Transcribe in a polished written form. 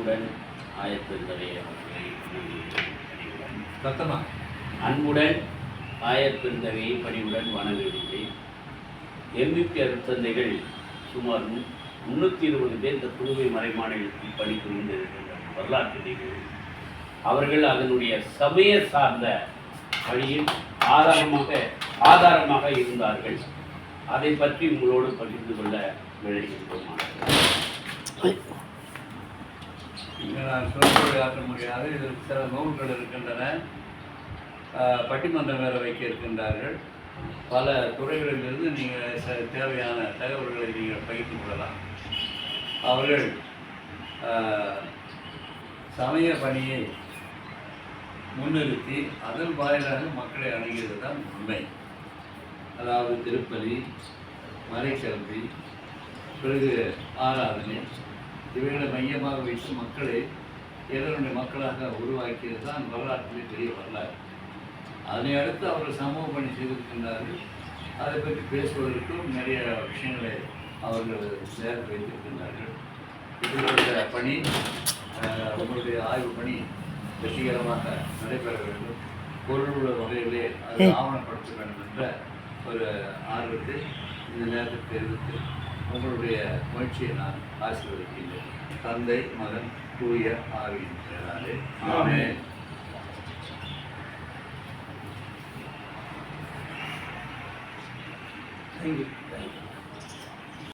அன்புடன் ஆயப்பெருந்தகை அவர்களை சத்தமா அன்புடன் ஆயப்பெருந்தகையை பணிவுடன் வணங்குகின்றேன். எம்பிபி அருட்தந்தைகள் சுமார் 320 பேர் இந்த புதுவை மறைமாநிலத்தில் பணிபுரிந்து இருக்கின்ற வரலாற்று நிகழ்வு. அவர்கள் அதனுடைய சமய சார்ந்த வழியில் ஆதாரமாக இருந்தார்கள். அதை பற்றி உங்களோடு பகிர்ந்து கொள்ள விளைகின்றோம். நான் சொல்ல முடியாது. இதில் சில நூல்கள் இருக்கின்றன. பட்டிமன்றம் வேறு வைக்க இருக்கின்றார்கள். பல துறைகளிலிருந்து நீங்கள் தேவையான தகவல்களை நீங்கள் பகிர்ந்து கொள்ளலாம். அவர்கள் சமய பணியை முன்னிறுத்தி அதன் வாயிலாக மக்களை அணுகிறது தான் உண்மை. அதாவது திருப்பலி, மறைக்கல்வி, பிறகு ஆராதனை, இவைகளை மையமாக வைத்து மக்களை எதனுடைய மக்களாக உருவாக்கியது தான் வரலாற்றிலே பெரிய வரலாறு. அதனை அடுத்து அவர்கள் சமூக பணி செய்திருக்கின்றார்கள். அதை பற்றி பேசுவதற்கும் நிறைய விஷயங்களை அவர்கள் சேர்த்து வைத்திருக்கின்றார்கள். இவர்களுடைய பணி, உங்களுடைய ஆய்வு பணி வெற்றிகரமாக நடைபெற வேண்டும், பொருளுள்ள வகையிலே அதை ஆவணப்படுத்த வேண்டும் என்ற ஒரு ஆர்வத்தை இந்த நேரத்தில் தெரிவித்து உங்களுடைய முயற்சியை நான் ஆசீர்வதிக்கின்றேன். தந்தை, மகன், தூய ஆவியின் பெயராலே ஆமென். Thank you.